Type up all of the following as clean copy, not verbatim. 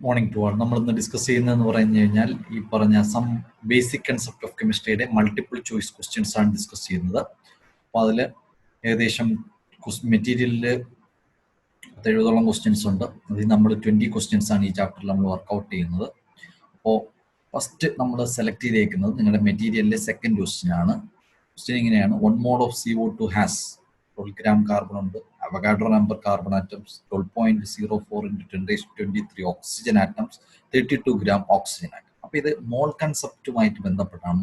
Morning to ആൾ. നമ്മളിന്ന് discuss ചെയ്യുന്നതെന്ന് പറഞ്ഞു കഴിഞ്ഞാൽ ഈ പറഞ്ഞ സം ബേസിക് കൺസെപ്റ്റ് ഓഫ് കെമിസ്ട്രിയുടെ മൾട്ടിപ്പിൾ ചോയ്സ് ക്വസ്റ്റ്യൻസ് ആണ് ഡിസ്കസ് ചെയ്യുന്നത്. അപ്പോൾ അതിൽ ഏകദേശം മെറ്റീരിയലിൽ 70ഓളം ക്വസ്റ്റ്യൻസ് ഉണ്ട്. അതിൽ നമ്മൾ 20 ക്വസ്റ്റ്യൻസ് ആണ് ഈ ചാപ്റ്ററിൽ നമ്മൾ വർക്കൗട്ട് ചെയ്യുന്നത്. അപ്പോൾ ഫസ്റ്റ് നമ്മൾ സെലക്ട് ചെയ്തേക്കുന്നത് നിങ്ങളുടെ മെറ്റീരിയലിലെ സെക്കൻഡ് ക്വസ്റ്റ്യൻ ആണ്. ക്വസ്റ്റ്യൻ ഇങ്ങനെയാണ്: 1 mole of CO2 has 12 gram carbon ഉണ്ട്. Avogadro number carbon atoms 12.04 into 10⁻23 oxygen atoms 32 gram oxygen atom. അപ്പൊ ഇത് മോൾ കൺസെപ്റ്റുമായിട്ട് ബന്ധപ്പെട്ടാണ്.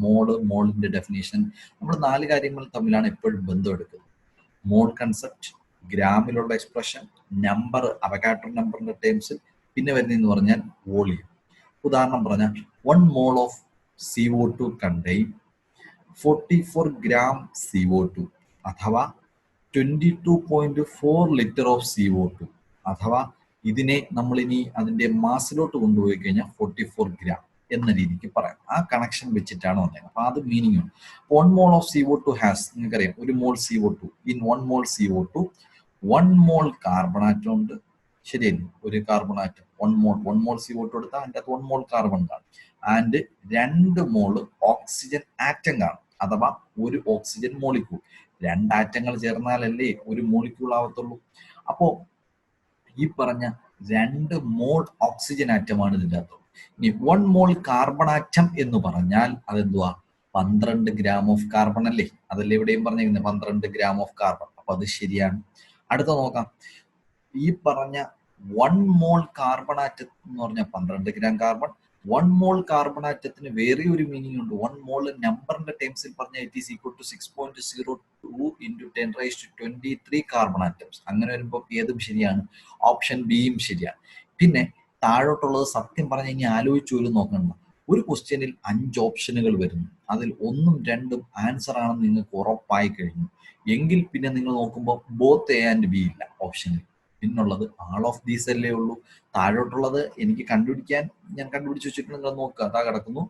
മോളിന്റെ ഡെഫിനേഷൻ നമ്മൾ 4 കാര്യങ്ങൾ തമ്മിലാണ് എപ്പോഴും ബന്ധം എടുക്കുന്നത്. മോൾ കൺസെപ്റ്റ്, ഗ്രാമിലുള്ള എക്സ്പ്രഷൻ, നമ്പർ അവഗാഡ്രോ നമ്പറിന്റെ ടേംസിൽ, പിന്നെ വരുന്നതെന്ന് പറഞ്ഞാൽ വോളിയം. ഉദാഹരണം പറഞ്ഞാൽ 1 mole of CO2 contain 44 gram CO2 അഥവാ 22.4 ലിറ്റർ ഓഫ് CO2 അഥവാ ഇതിനെ നമ്മൾ ഇനി അതിന്റെ മാസിലോട്ട് കൊണ്ടുപോയി കഴിഞ്ഞാൽ 44 ഗ്രാം എന്ന രീതിക്ക് പറയാം. ആ കണക്ഷൻ വെച്ചിട്ടാണ് വന്നത്. അപ്പൊ അത് മീനിങ് ഉണ്ട്. 1 mole of CO2 ഹാസ്, നിങ്ങൾക്കറിയാം, 1 mole CO2 in 1 mole CO2 1 mole carbon atom ഉണ്ട്. ശരിയല്ലേ? ഒരു കാർബൺ ആറ്റം 1 mole CO2 എടുത്താൽ അതിൻ്റെ അകത്ത് 1 mole കാർബൺ കാണും. ആൻഡ് 2 mole ഓക്സിജൻ ആറ്റം കാണും, അഥവാ ഒരു ഓക്സിജൻ മോളിക്യൂൾ. 2 ആറ്റങ്ങൾ ചേർന്നാലല്ലേ ഒരു മോളിക്യൂൾ ആവത്തുള്ളൂ. അപ്പോ ഈ പറഞ്ഞ 2 mole ഓക്സിജൻ ആറ്റമാണ് ഇതിൻ്റെ അകത്തുള്ളത്. ഇനി 1 mole കാർബൺ ആറ്റം എന്ന് പറഞ്ഞാൽ അതെന്തുവാ? 12 gram ഓഫ് കാർബൺ അല്ലേ? അതല്ലേ ഇവിടെയും പറഞ്ഞിരിക്കുന്നത്, 12 gram ഓഫ് കാർബൺ. അപ്പൊ അത് ശരിയാണ്. അടുത്ത നോക്കാം. ഈ പറഞ്ഞ 1 mole കാർബൺ ആറ്റം എന്ന് പറഞ്ഞാൽ 12 gram കാർബൺ. 1 mole കാർബൺ ആറ്റത്തിന് വേറെ ഒരു മീനിങ് ഉണ്ട്. 1 mole നമ്പറിന്റെ ടേംസിൽ പറഞ്ഞാൽ it is equal to 6.02 into 10⁻23 carbon atoms. അങ്ങനെ വരുമ്പോൾ ഏതും ശരിയാണ്, ഓപ്ഷൻ ബിയും ശരിയാണ്. പിന്നെ താഴോട്ടുള്ളത് സത്യം പറഞ്ഞ ഇനി ആലോചിച്ചു പോലും നോക്കണ്ട. ഒരു ക്വസ്റ്റ്യനിൽ 5 ഓപ്ഷനുകൾ വരുന്നു, അതിൽ 1ഉം 2ഉം ആൻസർ ആണെന്ന് നിങ്ങൾക്ക് ഉറപ്പായി കഴിഞ്ഞു എങ്കിൽ പിന്നെ നിങ്ങൾ നോക്കുമ്പോൾ ബോത്ത് എ ആൻഡ് ബി ഇല്ല ഓപ്ഷനിൽ. പിന്നുള്ളത് ആൾ ഓഫ് ദീസ് അല്ലേ ഉള്ളൂ. താഴോട്ടുള്ളത് എനിക്ക് കണ്ടുപിടിക്കാൻ ഞാൻ കണ്ടുപിടിച്ച് വെച്ചിട്ട് നിങ്ങൾ നോക്കുക, അതാ കിടക്കുന്നു.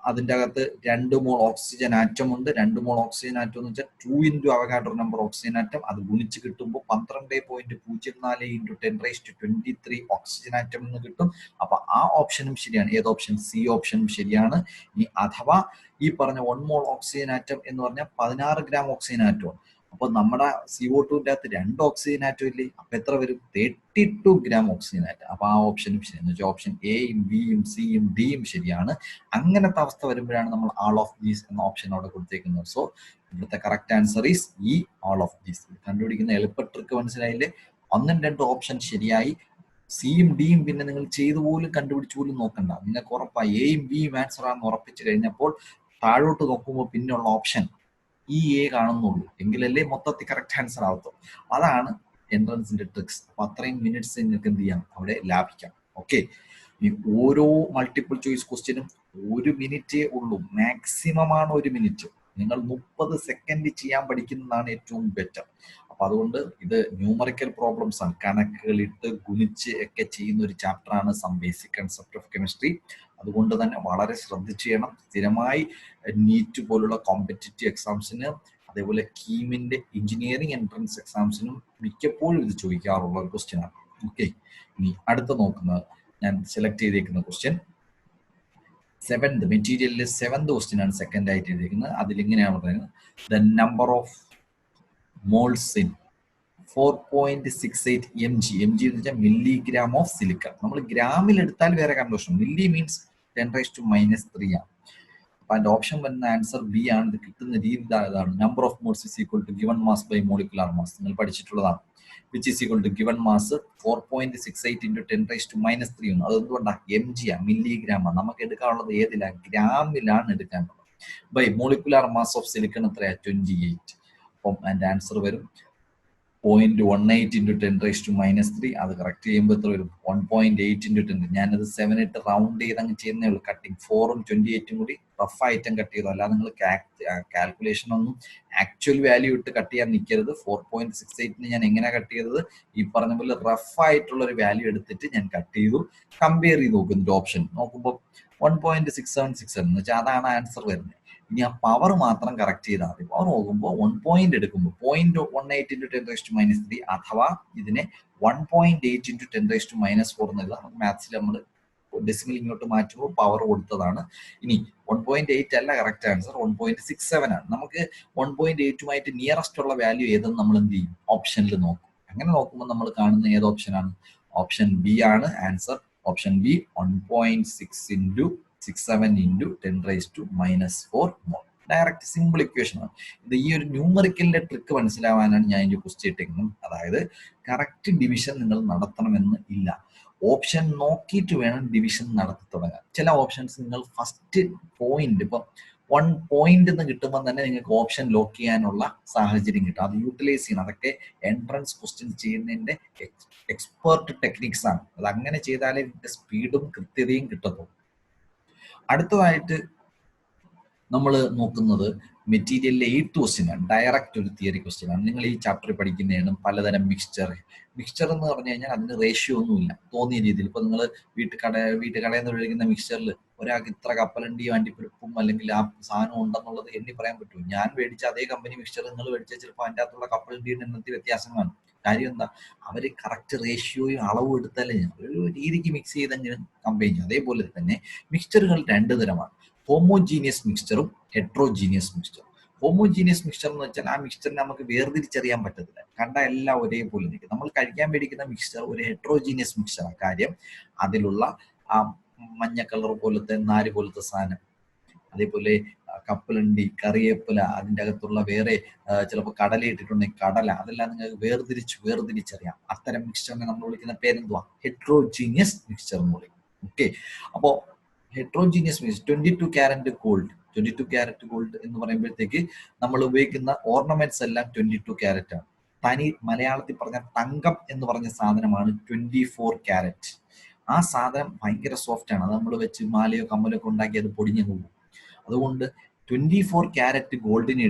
അതിൻ്റെ അകത്ത് 2 mole ഓക്സിജൻ ആറ്റം ഉണ്ട്. 2 mole ഓക്സിജൻ ആറ്റം എന്ന് വെച്ചാൽ 2 into Avogadro number oxygen atom. അത് ഗുണിച്ച് കിട്ടുമ്പോൾ 12.04 into 10⁻23 ഓക്സിജൻ ആറ്റം എന്ന് കിട്ടും. അപ്പൊ ആ ഓപ്ഷനും ശരിയാണ്. ഏത് ഓപ്ഷൻ? സി ഓപ്ഷനും ശരിയാണ്. ഇനി അഥവാ ഈ പറഞ്ഞ 1 mole ഓക്സിജൻ ആറ്റം എന്ന് പറഞ്ഞാൽ 16 gram ഓക്സിജൻ ആറ്റമാണ്. അപ്പൊ നമ്മുടെ CO2ന്റെ അകത്ത് 2 ഓക്സിജൻ ആറ്റം ഇല്ലേ? അപ്പൊ എത്ര വരും? 32 gram ഓക്സിജൻ ആറ്റം. അപ്പൊ ആ ഓപ്ഷനും ശരി എന്ന് വെച്ചാൽ ഓപ്ഷൻ എയും ബിയും സിയും ഡിയും ശരിയാണ്. അങ്ങനത്തെ അവസ്ഥ വരുമ്പോഴാണ് നമ്മൾ ആൾ ഓഫ് ദീസ് എന്ന ഓപ്ഷൻ അവിടെ കൊടുത്തേക്കുന്നത്. സോ ഇവിടുത്തെ കറക്റ്റ് ആൻസർ ഈസ് ഈ ആൾ ഓഫ് ദീസ്. കണ്ടുപിടിക്കുന്ന എളുപ്പ ട്രിക്ക് മനസ്സിലായില്ലേ? 1ഉം 2ഉം ഓപ്ഷൻ ശരിയായി. സിയും ഡിയും പിന്നെ നിങ്ങൾ ചെയ്തു പോലും കണ്ടുപിടിച്ചു പോലും നോക്കണ്ട. നിങ്ങൾക്ക് ഉറപ്പായി എയും ബിയും ആൻസർ ആണെന്ന് ഉറപ്പിച്ചു കഴിഞ്ഞപ്പോൾ താഴോട്ട് നോക്കുമ്പോൾ പിന്നെയുള്ള ഓപ്ഷൻ ഈ എ കാണുന്നുള്ളൂ, എങ്കിലല്ലേ മൊത്തത്തിൽ കറക്റ്റ് ആൻസർ ആവത്തുള്ളൂ. അതാണ് എൻട്രൻസിന്റെ ട്രിക്സ്. അപ്പൊ അത്രയും മിനിറ്റ്സ് നിങ്ങൾക്ക് എന്ത് ചെയ്യാം, അവിടെ ലാഭിക്കാം. ഓക്കെ, ഈ ഓരോ മൾട്ടിപ്പിൾ ചോയ്സ് ക്വസ്റ്റ്യനും 1 മിനിറ്റേ ഉള്ളൂ, മാക്സിമം ആണ് 1 മിനിറ്റ്. നിങ്ങൾ 30 സെക്കൻഡ് ചെയ്യാൻ പഠിക്കുന്നതാണ് ഏറ്റവും ബെറ്റർ. അപ്പൊ അതുകൊണ്ട് ഇത് ന്യൂമറിക്കൽ പ്രോബ്ലംസ് ആണ്, കണക്കുകളിട്ട് ഗുണിച്ച് ഒക്കെ ചെയ്യുന്ന ഒരു ചാപ്റ്റർ ആണ് some basic concept of chemistry. അതുകൊണ്ട് തന്നെ വളരെ ശ്രദ്ധിച്ച് ചെയ്യണം. സ്ഥിരമായി നീറ്റ് പോലുള്ള കോമ്പറ്റിറ്റീവ് എക്സാംസിന്, അതേപോലെ കീമിന്റെ എഞ്ചിനീയറിംഗ് എൻട്രൻസ് എക്സാംസിനും മിക്കപ്പോഴും ഇത് ചോദിക്കാറുള്ള ഒരു ക്വസ്റ്റ്യൻ ആണ്. ഓക്കെ, ഇനി അടുത്ത നോക്കുന്നത് ഞാൻ സെലക്ട് ചെയ്തേക്കുന്ന ക്വസ്റ്റ്യൻ 7th മെറ്റീരിയലിലെ 7th ക്വസ്റ്റ്യൻ ആണ് സെക്കൻഡ് ആയിട്ട് എഴുതിയിരിക്കുന്നത്. അതിലിങ്ങനെയാണ് പറയുന്നത്: the number of moles in 4.68 mg. mg എന്ന് വെച്ചാൽ മില്ലിഗ്രാം ഓഫ് സിലിക്കൺ. നമ്മൾ ഗ്രാമിൽ എടുത്താൽ വേറെ കൺവേർഷൻ, മില്ലി മീൻസ് 10⁻³ ആണ്. അപ്പൊ അതിന്റെ ഓപ്ഷൻ വരുന്ന ആൻസർ ബി ആണ്. ഇത് കിട്ടുന്ന രീതി ഇതാണ്: number of moles is equal to given mass by molecular mass. നിങ്ങൾ പഠിച്ചിട്ടുള്ളതാണ്. Which is equal to given mass 4.68 into 10⁻³ ആണ്. അതെന്തുകൊണ്ടാണ്? mg ആ, മില്ലിഗ്രാം ആണ്. നമുക്ക് എടുക്കാനുള്ളത് ഏതിലാണ്? ഗ്രാമിലാണ് എടുക്കാനുള്ളത്. By molecular mass of silicon എത്രയാ? 28. അപ്പം അതിന്റെ ആൻസർ വരും 0.18 into 10⁻³ അത് കറക്റ്റ് ചെയ്യുമ്പോൾ എത്ര വരും? 1.8 into 10. ഞാനത് 7 ഇട്ട് റൗണ്ട് ചെയ്ത് അങ്ങ് ചെയ്യുന്നേ ഉള്ളൂ. കട്ടിങ് 4ഉം 28ഉം കൂടി റഫ് ഐറ്റം കട്ട് ചെയ്തു. അല്ലാതെ നിങ്ങൾ കാൽക്കുലേഷൻ ഒന്നും ആക്ച്വൽ വാല്യൂ ഇട്ട് കട്ട് ചെയ്യാൻ നിൽക്കരുത്. 4.68 ഞാൻ എങ്ങനെ കട്ട് ചെയ്തത്? ഈ പറഞ്ഞ പോലെ റഫ് ആയിട്ടുള്ള ഒരു വാല്യൂ എടുത്തിട്ട് ഞാൻ കട്ട് ചെയ്തു. കമ്പയർ ചെയ്ത് നോക്കും ഓപ്ഷൻ നോക്കുമ്പോൾ 1.6767 എന്ന് വെച്ചാൽ അതാണ് ആൻസർ വരുന്നത്. ഇനി ആ പവർ മാത്രം കറക്റ്റ് ചെയ്താൽ മതി. പവർ നോക്കുമ്പോൾ 1 point എടുക്കുമ്പോൾ 0.18 into 10⁻³ അഥവാ ഇതിനെ 1.8 into 10⁻⁴ എന്ന് എഴുതാം. മാത്സിൽ നമ്മൾ ഡെസിമൽ ഇങ്ങോട്ട് മാറ്റുമ്പോൾ പവർ കൊടുത്തതാണ്. ഇനി 1.8 അല്ല കറക്റ്റ് ആൻസർ, 1.67 ആണ്. നമുക്ക് 1.8 നിയറസ്റ്റ് ഉള്ള വാല്യൂ ഏതെന്ന് നമ്മൾ എന്ത് ചെയ്യും, ഓപ്ഷനിൽ നോക്കും. അങ്ങനെ നോക്കുമ്പോൾ നമ്മൾ കാണുന്ന ഏത് ഓപ്ഷനാണ്, ഓപ്ഷൻ ബി ആണ് answer. Option B 1.6 into 67 into 10⁻⁻⁴ മോൾ. ഡയറക്റ്റ് സിമ്പിൾ ഇക്വേഷൻ ആണ് ഇത്. ഈ ഒരു ന്യൂമറിക്കലിന്റെ ട്രിക്ക് മനസ്സിലാവാനാണ് ഞാൻ ഇതിന്റെ ക്വസ്റ്റ്യൻ ഇട്ടിരിക്കുന്നത്. അതായത് കറക്റ്റ് ഡിവിഷൻ നിങ്ങൾ നടത്തണമെന്ന് ഇല്ല, ഓപ്ഷൻ നോക്കിയിട്ട് വേണം ഡിവിഷൻ നടത്തി തുടങ്ങാൻ. ചില ഓപ്ഷൻസ് നിങ്ങൾ ഫസ്റ്റ് പോയിന്റ്, ഇപ്പം 1 പോയിന്റ് എന്ന് കിട്ടുമ്പോൾ തന്നെ നിങ്ങൾക്ക് ഓപ്ഷൻ ലോക്ക് ചെയ്യാനുള്ള സാഹചര്യം കിട്ടും. അത് യൂട്ടിലൈസ് ചെയ്യണം. അതൊക്കെ എൻട്രൻസ് ക്വസ്റ്റ്യൻ ചെയ്യുന്നതിന്റെ എക്സ്പേർട്ട് ടെക്നിക്സ് ആണ്. അത് അങ്ങനെ ചെയ്താലേ സ്പീഡും കൃത്യതയും കിട്ടത്തുള്ളൂ. അടുത്തതായിട്ട് നമ്മൾ നോക്കുന്നത് മെറ്റീരിയലിലെ 8th ക്വസ്റ്റ്യൻ ആണ്. ഡയറക്റ്റ് ഒരു തിയറി ക്വസ്റ്റ്യൻ ആണ്. നിങ്ങൾ ഈ ചാപ്റ്ററിൽ പഠിക്കുന്നതാണ് പലതരം മിക്സ്ചർ എന്ന് പറഞ്ഞു കഴിഞ്ഞാൽ അതിന് റേഷ്യോ ഒന്നുമില്ല, തോന്നിയ രീതിയിൽ. ഇപ്പൊ നിങ്ങൾ വീട്ടുകടയിൽ നിന്ന് ഒഴിക്കുന്ന മിക്സ്ചറിൽ ഒരാൾക്ക് ഇത്ര കപ്പലണ്ടിയും അണ്ടിപ്പരിപ്പും അല്ലെങ്കിൽ ആ സാധനം ഉണ്ടെന്നുള്ളത് എണ്ണി പറയാൻ പറ്റും. ഞാൻ മേടിച്ച അതേ കമ്പനി മിക്സ്ചർ നിങ്ങൾ മേടിച്ച ചിലപ്പോൾ അതിൻ്റെ അകത്തുള്ള കപ്പലണ്ടിയുടെ എണ്ണത്തിൽ വ്യത്യാസമാണ്. കാര്യം എന്താ, അവര് കറക്റ്റ് റേഷ്യോയും അളവും എടുത്താലേ ഒരു രീതിക്ക് മിക്സ് ചെയ്തെങ്കിലും കമ്പൈൻ ചെയ്യും. അതേപോലെ തന്നെ മിക്സ്ചറുകൾ 2 തരമാണ്, ഹോമോജീനിയസ് മിക്സ്ചറും ഹെട്രോജീനിയസ് മിക്സ്ചറും. ഹോമോജീനിയസ് മിക്സ്ചർ എന്ന് വെച്ചാൽ ആ മിക്സ്ചറിനെ നമുക്ക് വേർതിരിച്ചറിയാൻ പറ്റത്തില്ല, കണ്ട എല്ലാം ഒരേപോലെ നിൽക്കും. നമ്മൾ കഴിക്കാൻ മേടിക്കുന്ന മിക്സ്ചർ ഒരു ഹെട്രോജീനിയസ് മിക്സ്ചറാണ്. കാര്യം അതിലുള്ള ആ മഞ്ഞ കളർ പോലത്തെ നാര് പോലത്തെ സാധനം, അതേപോലെ കപ്പലണ്ടി, കറിവേപ്പില, അതിൻ്റെ അകത്തുള്ള വേറെ ചിലപ്പോൾ കടല ഇട്ടിട്ടുണ്ടെങ്കിൽ കടല, അതെല്ലാം നിങ്ങൾക്ക് വേർതിരിച്ചറിയാം. അത്തരം മിക്സ്ചറിനെ നമ്മൾ വിളിക്കുന്ന പേരെന്തുവാ, ഹെട്രോജീനിയസ് മിക്സ്ചർ എന്ന് വിളിക്കും. ഓക്കെ, അപ്പോൾ heterogeneous means 22 carrot gold. 22 carrot gold എന്ന് പറയുമ്പോഴത്തേക്ക് നമ്മൾ ഉപയോഗിക്കുന്ന ഓർണമെന്റ്സ് എല്ലാം 22 ക്യാരറ്റ് ആണ്. തനി മലയാളത്തിൽ പറഞ്ഞ തങ്കം എന്ന് പറഞ്ഞ സാധനമാണ് 24 ക്യാരറ്റ്. ആ സാധനം ഭയങ്കര സോഫ്റ്റ് ആണ്. അത് നമ്മൾ വെച്ച് മാലയോ കമ്മലോ ഒക്കെ ഉണ്ടാക്കി അത് പൊടിഞ്ഞു പോകും. അതുകൊണ്ട് 24 ക്യാരറ്റ് ഗോൾഡിനെ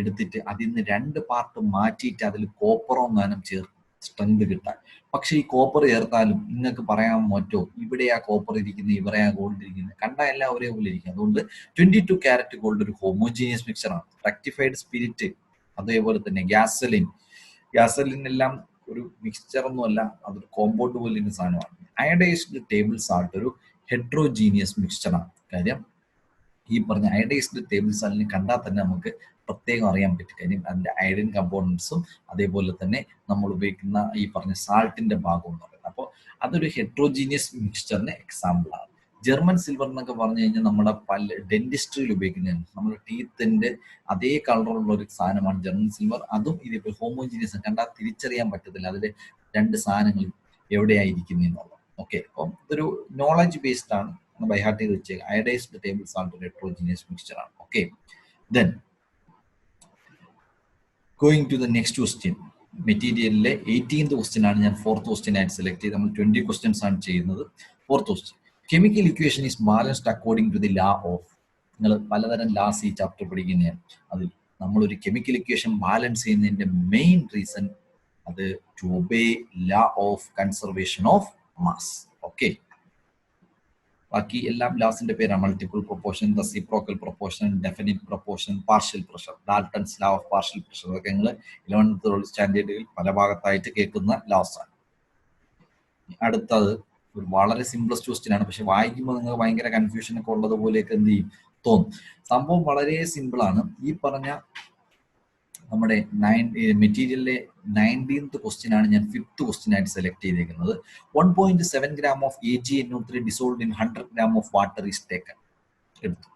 എടുത്തിട്ട് അതിൽ നിന്ന് 2 പാർട്ട് മാറ്റിയിട്ട് അതിൽ കോപ്പറോ ഗാനം ചേർക്കും സ്ട്രെങ്ത് കിട്ടാൻ. പക്ഷെ ഈ കോപ്പർ ചേർത്താലും നിങ്ങൾക്ക് പറയാൻ പറ്റുമോ ഇവിടെയാ കോപ്പർ ഇരിക്കുന്നത് ഇവിടെയാ ഗോൾഡ് ഇരിക്കുന്നത്, കണ്ട എല്ലാം ഒരേപോലെ ഇരിക്കും. അതുകൊണ്ട് 22 ക്യാരറ്റ് ഗോൾഡ് ഒരു ഹോമോജീനിയസ് മിക്സറാണ്. റെക്ടിഫൈഡ് സ്പിരിറ്റ്, അതേപോലെ തന്നെ ഗ്യാസലിൻ എല്ലാം ഒരു മിക്സ്ചർ ഒന്നുമല്ല, അതൊരു കോമ്പൗണ്ട് പോലിന്റെ സാധനമാണ്. അയഡൈസ്ഡ് ടേബിൾ സാൾട്ട് ഒരു ഹെട്രോജീനിയസ് മിക്സ്ചറാണ്. കാര്യം ഈ പറഞ്ഞ അയഡൈസ്ഡ് ടേബിൾ സാൾട്ടിനെ കണ്ടാൽ തന്നെ നമുക്ക് പ്രത്യേകം അറിയാൻ പറ്റും. കാര്യം അതിന്റെ അയഡിൻ കമ്പോണൻസും അതേപോലെ തന്നെ നമ്മൾ ഉപയോഗിക്കുന്ന ഈ പറഞ്ഞ സാൾട്ടിന്റെ ഭാഗം എന്ന് പറയുന്നത്. അപ്പോൾ അതൊരു ഹെട്രോജീനിയസ് മിക്സ്ചറിന് എക്സാമ്പിൾ ആണ്. ജർമ്മൻ സിൽവർ എന്നൊക്കെ പറഞ്ഞു കഴിഞ്ഞാൽ നമ്മുടെ ഡെന്റിസ്ട്രിയിൽ ഉപയോഗിക്കുന്നതാണ്. നമ്മുടെ ടീത്തിന്റെ അതേ കളറുള്ള ഒരു സാധനമാണ് ജർമ്മൻ സിൽവർ. അതും ഇതിപ്പോൾ ഹോമോജീനിയസ് കണ്ടാൽ തിരിച്ചറിയാൻ പറ്റത്തില്ല അതിൽ 2 സാധനങ്ങൾ എവിടെയായിരിക്കുന്നു എന്നുള്ളത്. ഓക്കെ, അപ്പം ഇതൊരു നോളജ് ബേസ്ഡ് ആണ്, ബൈ ഹാർട്ട് ചെയ്ത് വെച്ചേക്കുക. അയഡൈസ്ഡ് ടേബിൾ സാൾട്ട് ഒരു ഹെട്രോജീനിയസ് മിക്സ്ചർ ആണ്. Okay, then going to the next question. മെറ്റീരിയലിലെ 18th ക്വസ്റ്റ്യൻ ആണ് ഞാൻ 4th ക്വസ്റ്റ്യൻ ആയിട്ട് സെലക്ട് ചെയ്ത്. നമ്മൾ 20 ക്വസ്റ്റ്യൻസ് ആണ് ചെയ്യുന്നത്. 4th question, chemical equation is balanced according to the law of. നിങ്ങൾ പലതരം ലാസ് ഈ ചാപ്റ്റർ പഠിക്കുന്നതാണ്. അതിൽ നമ്മളൊരു കെമിക്കൽ ഇക്വേഷൻ ബാലൻസ് ചെയ്യുന്നതിന്റെ മെയിൻ റീസൺ അത് to obey law of conservation of mass. Okay, ബാക്കി എല്ലാം ലാസിന്റെ പേരാണ്. Multiple proportion, reciprocal proportion, definite proportion, partial pressure, Dalton's law of partial pressure. അതൊക്കെ നിങ്ങൾ 11th സ്റ്റാൻഡേർഡിൽ പല ഭാഗത്തായിട്ട് കേൾക്കുന്ന ലാസ് ആണ്. അടുത്തത് ഒരു വളരെ സിംപ്ലസ്റ്റ് ക്വസ്റ്റ്യൻ ആണ്, പക്ഷെ വായിക്കുമ്പോൾ നിങ്ങൾക്ക് ഭയങ്കര കൺഫ്യൂഷൻ ഒക്കെ ഉള്ളത് പോലെയൊക്കെ എന്ത് ചെയ്യും തോന്നും. സംഭവം വളരെ സിമ്പിൾ ആണ്. ഈ പറഞ്ഞ നമ്മുടെ മെറ്റീരിയലിലെ 19th ക്വസ്റ്റ്യൻ ആണ് ഞാൻ 5th ക്വസ്റ്റ്യൻ ആയിട്ട് സെലക്ട് ചെയ്തിരിക്കുന്നത്. 1.7 gram of AgNO3 dissolved in 100 gram of water is taken. എടുത്തു.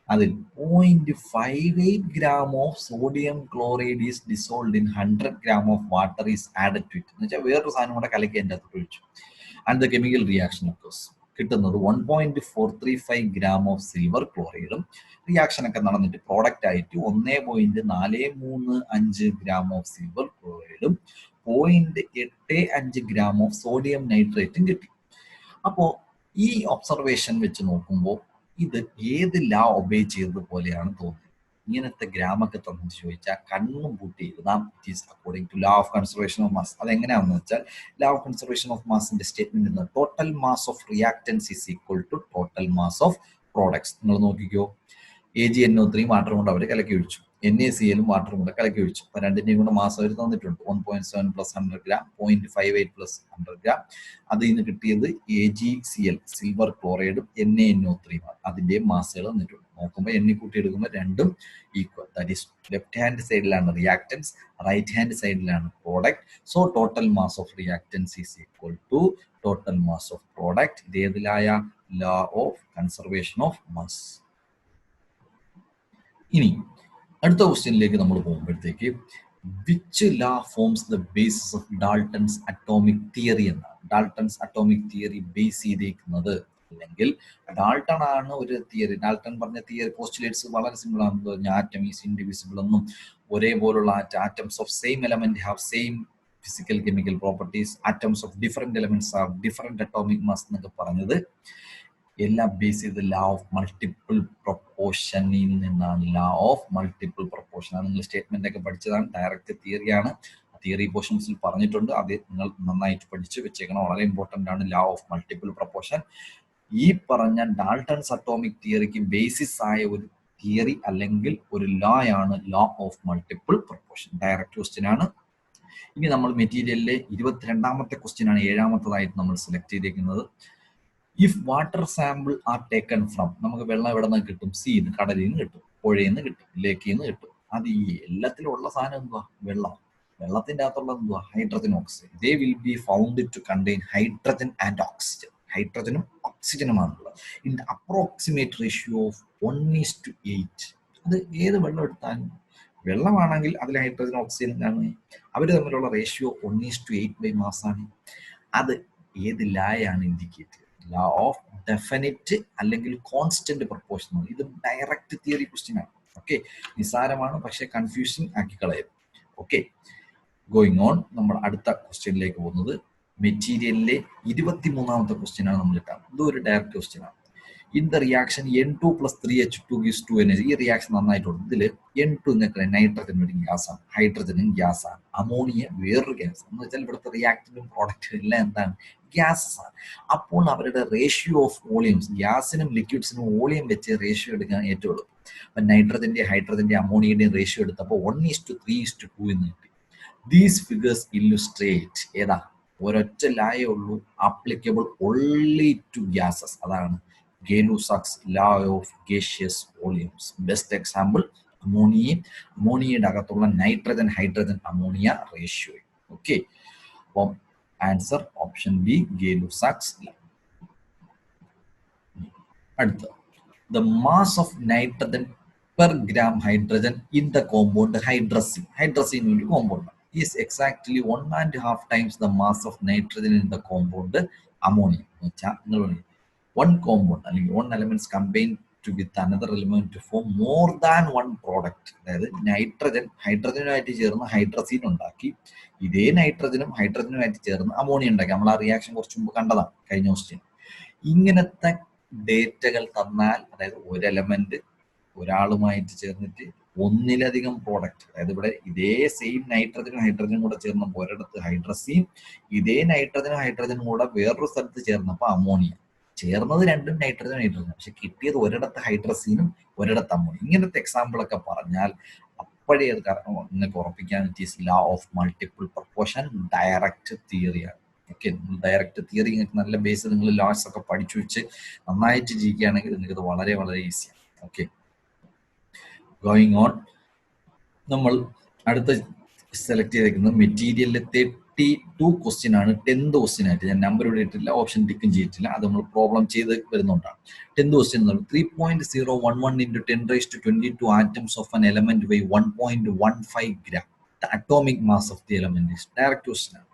അതിൽ 0.58 gram of sodium chloride is dissolved in 100 gram of water is added to it. എന്ന് വെച്ചാൽ വേറൊരു സാധനം കൂടെ കലക്കി എൻ്റെ അകത്ത് ഒഴിച്ചു. And the chemical reaction of course കിട്ടുന്നത് 1.435 gram ഓഫ് സിൽവർ ക്ലോറൈഡും റിയാക്ഷൻ ഒക്കെ നടന്നിട്ട് പ്രോഡക്റ്റ് ആയിട്ട് 1.435 gram ഓഫ് സിൽവർ ക്ലോറൈഡും 0.85 gram ഓഫ് സോഡിയം നൈട്രേറ്റും കിട്ടി. അപ്പോൾ ഈ ഒബ്സർവേഷൻ വെച്ച് നോക്കുമ്പോൾ ഇത് ഏത് ലാ ഒബേ ചെയ്തതുപോലെയാണ് തോന്നുന്നത്. ഇങ്ങനത്തെ ഗ്രാമൊക്കെ തന്നു ചോദിച്ചാൽ കണ്ണും പൂട്ടി എഴുതാം. It is according to law of conservation of mass. അതെങ്ങനെയാണെന്ന് വെച്ചാൽ ലാ ഓഫ് കൺസർവേഷൻ ഓഫ് മാസിന്റെ statement total mass of reactants is equal to total mass of products. നിങ്ങൾ നോക്കിക്കോ, AgNO3 വാട്ടർ കൊണ്ട് അവർ കലക്കി ഒഴിച്ചു. NaCl വാട്ടറും കൂടെ കലക്കി ഒഴിച്ചു. അപ്പൊ രണ്ടിന്റെയും കൂടെ മാസം അവർ തന്നിട്ടുണ്ട്. 1.7 പ്ലസ് 100 ഗ്രാം, 0.58 പ്ലസ് 100 ഗ്രാം. അതിൽ നിന്ന് കിട്ടിയത് AgCl സിൽവർ ക്ലോറൈഡും NaNO3 അതിന്റെയും മാസുകൾ തന്നിട്ടുണ്ട്. നോക്കുമ്പോൾ എണ്ണി കൂട്ടി എടുക്കുമ്പോൾ രണ്ടും equal. That is left hand സൈഡിലാണ് റിയാക്ടൻസ്, റൈറ്റ് ഹാൻഡ് സൈഡിലാണ് product. So total mass of reactants is equal to total mass of product. ഇത് ഏതിലായ law of conservation of mass. ഇനി അടുത്ത ക്വസ്റ്റ്യനിലേക്ക് നമ്മൾ പോകുമ്പോഴത്തേക്ക് which law forms the basis of Dalton's atomic theory എന്നാണ്. ഡാൾട്ടൺസ് അറ്റോമിക് തിയറി ബേസ് ചെയ്തിരിക്കുന്നത്, അല്ലെങ്കിൽ ഡാൾട്ടൺ ആണ് ഒരു തിയറി. ഡാൾട്ടൺ പറഞ്ഞ തിയറി പോസ്റ്റുലേറ്റ്സ് വളരെ സിമ്പിൾ ആണ്. ആറ്റം ഈസ് ഇൻഡിവിസിബിൾ എന്നും ഒരേപോലുള്ള atoms of same element have same physical chemical properties, atoms of different elements have different atomic mass എന്നൊക്കെ പറഞ്ഞത് എല്ലാം ബേസ് ചെയ്ത് ലോ ഓഫ് മൾട്ടിപ്പിൾ പ്രൊപ്പോർഷനിൽ നിന്നാണ്. ലോ ഓഫ് മൾട്ടിപ്പിൾ പ്രൊപ്പോർഷൻ അത് നിങ്ങൾ സ്റ്റേറ്റ്മെന്റ് ഒക്കെ പഠിച്ചതാണ്. ഡയറക്റ്റ് തിയറിയാണ്. തിയറി പോർഷൻസിൽ പറഞ്ഞിട്ടുണ്ട്. അത് നിങ്ങൾ നന്നായിട്ട് പഠിച്ചു വെച്ചേക്കണം. വളരെ ഇമ്പോർട്ടന്റ് ആണ് ലോ ഓഫ് മൾട്ടിപ്പിൾ പ്രൊപ്പോർഷൻ. ഈ പറഞ്ഞ ഡാൾട്ടൺസ് അറ്റോമിക് തിയറിക്ക് ബേസിസ് ആയ ഒരു തിയറി അല്ലെങ്കിൽ ഒരു ലോ ആണ് law of multiple proportion. Direct question ആണ്. ഇനി നമ്മൾ മെറ്റീരിയലിലെ 22ാമത്തെ ക്വസ്റ്റ്യൻ ആണ് 7ാമത്തതായിട്ട് നമ്മൾ സെലക്ട് ചെയ്തിരിക്കുന്നത്. If water sample are taken from, നമുക്ക് വെള്ളം എവിടെ നിന്ന് കിട്ടും? സീന്ന്, കടലിൽ നിന്ന് കിട്ടും, പുഴയിൽ നിന്ന് കിട്ടും, ലേക്കിൽ നിന്ന് കിട്ടും. അത് ഈ എല്ലാത്തിലും ഉള്ള സാധനം എന്തുവാ? വെള്ളം. വെള്ളത്തിന്റെ അകത്തുള്ള എന്തുവാ? Hydrogen oxygen. They will be found to contain hydrogen and oxygen. ഹൈഡ്രജനും ഓക്സിജനുമാണുള്ളത്. In the approximate ratio of 1:8. അത് ഏത് വെള്ളം എടുത്താലും വെള്ളമാണെങ്കിൽ അതിൽ ഹൈഡ്രജൻ ഓക്സിജൻ കാണുക. അവർ തമ്മിലുള്ള റേഷ്യോ 1:8 ബൈ മാസാണ്. അത് ഏത് ലായാണ് ഇൻഡിക്കേറ്റ്? ലോ ഓഫ് ഡെഫിനിറ്റ് അല്ലെങ്കിൽ കോൺസ്റ്റന്റ് പ്രൊപ്പോർഷൻ. ഇത് ഡയറക്റ്റ് തിയറി ക്വസ്റ്റ്യൻ ആണ്. ഓക്കെ, നിസാരമാണ്, പക്ഷെ കൺഫ്യൂഷൻ ആക്കി കളയും. Okay, going on. നമ്മൾ അടുത്ത ക്വസ്റ്റ്യനിലേക്ക് പോകുന്നത് മെറ്റീരിയലിലെ 23ാമത്തെ ക്വസ്റ്റ്യൻ ആണ് നമ്മൾ കിട്ടാം. ഇത് ഒരു ഡയറക്റ്റ് ക്വസ്റ്റ്യൻ ആണ്. In the reaction N2 + 3H2 gives 2 energy. ഈ റിയാക്ഷൻ നന്നായിട്ടുണ്ട്. ഇതിൽ N2 എന്നൊക്കെ നൈട്രജൻ ഒരു ഗ്യാസാണ്, ഹൈഡ്രജനും ഗ്യാസാണ്, അമോണിയ വേറൊരു ഗ്യാസ്. എന്ന് വെച്ചാൽ ഇവിടുത്തെ റിയാക്ടന്റും പ്രോഡക്റ്റും എല്ലാം എന്താണ്? ഗ്യാസസ് ആണ്. അപ്പോൾ അവരുടെ റേഷ്യോ ഓഫ് വോളിയംസ്, ഗ്യാസിനും ലിക്വിഡ്സിനും വോളിയം വെച്ച് റേഷ്യോ എടുക്കാൻ ഏറ്റവും എളുപ്പം. അപ്പൊ നൈട്രജന്റെ ഹൈഡ്രജന്റെ അമോണിയയുടെയും റേഷ്യോ എടുത്തപ്പോൾ 1:3:2 എന്ന് കിട്ടി. ദീസ് ഫിഗേഴ്സ് ഇല്ലുസ്ട്രേറ്റ് ഏതാ? ഒരൊറ്റ ലായേ ഉള്ളൂ, ആപ്ലിക്കബിൾ ഓൺലി ടു ഗ്യാസസ്. അതാണ് Gay-Lussac's law of gaseous volumes. Best example ammonia, അമോണിയയുടെ അകത്തുള്ള nitrogen hydrogen ammonia ratio. Okay, അപ്പം answer option B, Gay-Lussac's law. അടുത്ത, the mass of nitrogen per gram hydrogen in the compound hydrazine. Hydrazine ഒരു compound is exactly 1.5 times the mass of nitrogen in the compound ammonia. One compound അല്ലെങ്കിൽ one elements combined to with another element to form more than one product. അതായത് nitrogen ഹൈഡ്രജനുമായിട്ട് ചേർന്ന് hydrazine ഉണ്ടാക്കി, ഇതേ നൈട്രജനും ഹൈഡ്രജനുമായിട്ട് ചേർന്ന് ammonia ഉണ്ടാക്കി. നമ്മൾ ആ റിയാക്ഷൻ കുറച്ച് മുമ്പ് കണ്ടതാണ് കഴിഞ്ഞ ക്വസ്റ്റ്യൻ. ഇങ്ങനത്തെ ഡേറ്റകൾ തന്നാൽ, അതായത് ഒരു എലമെന്റ് ഒരാളുമായിട്ട് ചേർന്നിട്ട് ഒന്നിലധികം പ്രോഡക്റ്റ്, അതായത് ഇവിടെ ഇതേ സെയിം നൈട്രജനും ഹൈഡ്രജനും കൂടെ ചേർന്നപ്പോൾ ഒരിടത്ത് ഹൈഡ്രസീൻ, ഇതേ നൈട്രജനും ഹൈഡ്രജനും കൂടെ വേറൊരു സ്ഥലത്ത് ചേർന്നപ്പോൾ അമോണിയ. ചേർന്നത് രണ്ടും നൈട്രജൻ ഹൈഡ്രജൻ, പക്ഷെ കിട്ടിയത് ഒരിടത്ത് ഹൈഡ്രസീനും ഒരിടത്ത് അമോണിയ. ഇങ്ങനത്തെ എക്സാമ്പിൾ ഒക്കെ പറഞ്ഞാൽ അപ്പോഴേ അത് നിങ്ങൾക്ക് ഉറപ്പിക്കാൻ it is law of multiple proportion. Direct തിയറിയാണ്. ഓക്കെ, ഡയറക്റ്റ് തിയറി നിങ്ങൾക്ക് നല്ല ബേസ്, നിങ്ങൾ ലോസ് ഒക്കെ പഠിച്ചു വെച്ച് നന്നായിട്ട് ജീവിക്കുകയാണെങ്കിൽ നിങ്ങൾക്ക് വളരെ വളരെ ഈസിയാണ്. Okay, going on. നമ്മൾ അടുത്ത സെലക്ട് ചെയ്തേക്കുന്നത് മെറ്റീരിയലിലെ 32 ക്വസ്റ്റ്യൻ ആണ്. 10th ക്വസ്റ്റ്യൻ ആയിട്ട് ഞാൻ നമ്പർ ഇവിടെ ഇട്ടില്ല, ഓപ്ഷൻ ടിക്കും ചെയ്തിട്ടില്ല. അത് നമ്മൾ പ്രോബ്ലം ചെയ്ത് വരുന്നുണ്ടാണ്. 10th question 3.011 into 10⁻22 atoms of an element weigh 1.15 gram. The atomic mass of the element is direct question ആണ്.